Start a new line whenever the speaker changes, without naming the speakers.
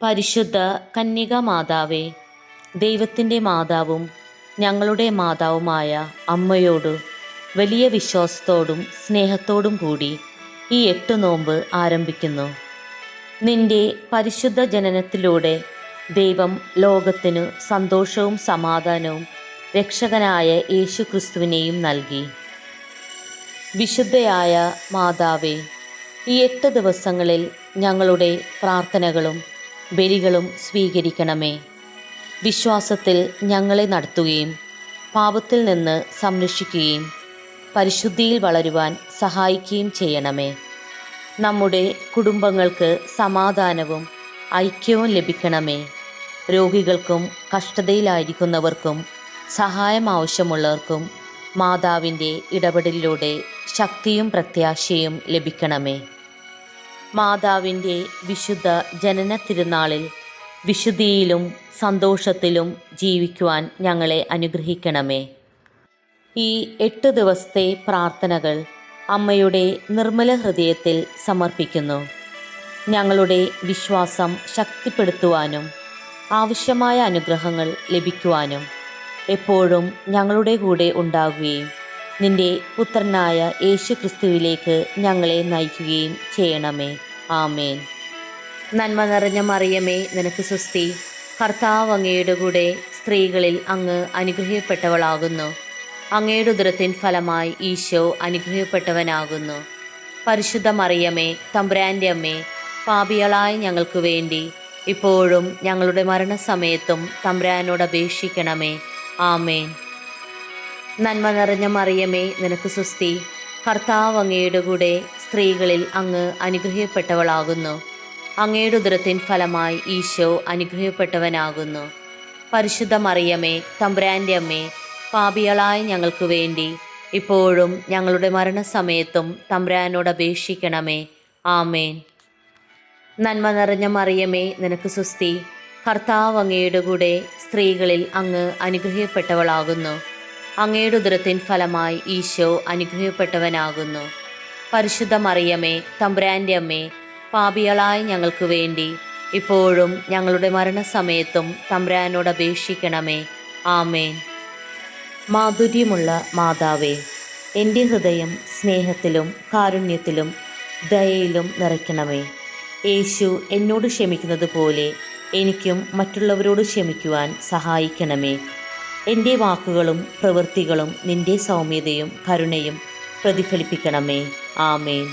പരിശുദ്ധ കന്യക മാതാവേ, ദൈവത്തിൻ്റെ മാതാവും ഞങ്ങളുടെ മാതാവുമായ അമ്മയോട് വലിയ വിശ്വാസത്തോടും സ്നേഹത്തോടും കൂടി ഈ 8 നോമ്പ് ആരംഭിക്കുന്നു. നിന്റെ പരിശുദ്ധ ജനനത്തിലൂടെ ദൈവം ലോകത്തിനു സന്തോഷവും സമാധാനവും രക്ഷകനായ യേശു ക്രിസ്തുവിനെയും നൽകി. വിശുദ്ധയായ മാതാവേ, ഈ 8 ദിവസങ്ങളിൽ ഞങ്ങളുടെ പ്രാർത്ഥനകളും ബലികളും സ്വീകരിക്കണമേ. വിശ്വാസത്തിൽ ഞങ്ങളെ നടത്തുകയും പാപത്തിൽ നിന്ന് സംരക്ഷിക്കുകയും പരിശുദ്ധിയിൽ വളരുവാൻ സഹായിക്കുകയും ചെയ്യണമേ. നമ്മുടെ കുടുംബങ്ങൾക്ക് സമാധാനവും ഐക്യവും ലഭിക്കണമേ. രോഗികൾക്കും കഷ്ടതയിലായിരിക്കുന്നവർക്കും സഹായം ആവശ്യമുള്ളവർക്കും മാതാവിൻ്റെ ഇടപെടലിലൂടെ ശക്തിയും പ്രത്യാശയും ലഭിക്കണമേ. മാതാവിൻ്റെ വിശുദ്ധ ജനന തിരുനാളിൽ വിശുദ്ധിയിലും സന്തോഷത്തിലും ജീവിക്കുവാൻ ഞങ്ങളെ അനുഗ്രഹിക്കണമേ. ഈ 8 ദിവസത്തെ പ്രാർത്ഥനകൾ അമ്മയുടെ നിർമ്മല ഹൃദയത്തിൽ സമർപ്പിക്കുന്നു. ഞങ്ങളുടെ വിശ്വാസം ശക്തിപ്പെടുത്തുവാനും ആവശ്യമായ അനുഗ്രഹങ്ങൾ ലഭിക്കുവാനും എപ്പോഴും ഞങ്ങളുടെ കൂടെ ഉണ്ടാകുകയും നിന്റെ പുത്രനായ യേശു ക്രിസ്തുവിലേക്ക് ഞങ്ങളെ നയിക്കുകയും ചെയ്യണമേ. ആമേൻ. നന്മ നിറഞ്ഞ മറിയമേ, നിനക്ക് സ്വസ്തി. കർത്താവ് അങ്ങയുടെ കൂടെ സ്ത്രീകളിൽ അങ്ങ് അനുഗ്രഹിക്കപ്പെട്ടവളാകുന്നു. അങ്ങയുടെ ഉദരത്തിൻ ഫലമായി ഈശോ അനുഗ്രഹിക്കപ്പെട്ടവനാകുന്നു. പരിശുദ്ധ മറിയമേ, തമ്പുരാൻ്റെ അമ്മേ, പാപികളായ ഞങ്ങൾക്ക് വേണ്ടി ഇപ്പോഴും ഞങ്ങളുടെ മരണസമയത്തും തമ്പുരാനോട് അപേക്ഷിക്കണമേ. ആമേൻ. നന്മ നിറഞ്ഞ മറിയമേ, നിനക്ക് സ്വസ്തി. കർത്താവ് അങ്ങയുടെ കൂടെ സ്ത്രീകളിൽ അങ്ങ് അനുഗ്രഹിക്കപ്പെട്ടവളാകുന്നു. അങ്ങയുടെ ഉദരത്തിൻ ഫലമായി ഈശോ അനുഗ്രഹിക്കപ്പെട്ടവനാകുന്നു. പരിശുദ്ധ മറിയമേ, തമ്പുരാൻ്റെ അമ്മേ, പാപികളായ ഞങ്ങൾക്ക് വേണ്ടി ഇപ്പോഴും ഞങ്ങളുടെ മരണസമയത്തും തമ്പുരാനോട് അപേക്ഷിക്കണമേ. ആമേൻ. നന്മ നിറഞ്ഞ മറിയമേ, നിനക്ക് സ്വസ്തി. കർത്താവ് അങ്ങയുടെ കൂടെ സ്ത്രീകളിൽ അങ്ങ് അനുഗ്രഹിക്കപ്പെട്ടവളാകുന്നു. അങ്ങയുടെ ഉദരത്തിൻ ഫലമായി ഈശോ അനുഗ്രഹിക്കപ്പെട്ടവനാകുന്നു. പരിശുദ്ധ മറിയമേ, തമ്പുരാൻ്റെ അമ്മേ, പാപികളായ ഞങ്ങൾക്ക് വേണ്ടി ഇപ്പോഴും ഞങ്ങളുടെ മരണസമയത്തും തമ്പുരാനോട് അപേക്ഷിക്കണമേ. ആമേൻ. മാധുര്യമുള്ള മാതാവേ, എൻ്റെ ഹൃദയം സ്നേഹത്തിലും കാരുണ്യത്തിലും ദയയിലും നിറയ്ക്കണമേ. യേശു എന്നോട് ക്ഷമിക്കുന്നത് പോലെ എനിക്കും മറ്റുള്ളവരോട് ക്ഷമിക്കുവാൻ സഹായിക്കണമേ. എൻ്റെ വാക്കുകളും പ്രവൃത്തികളും നിൻ്റെ സൗമ്യതയും കരുണയും പ്രതിഫലിപ്പിക്കണമേ. ആമേൻ.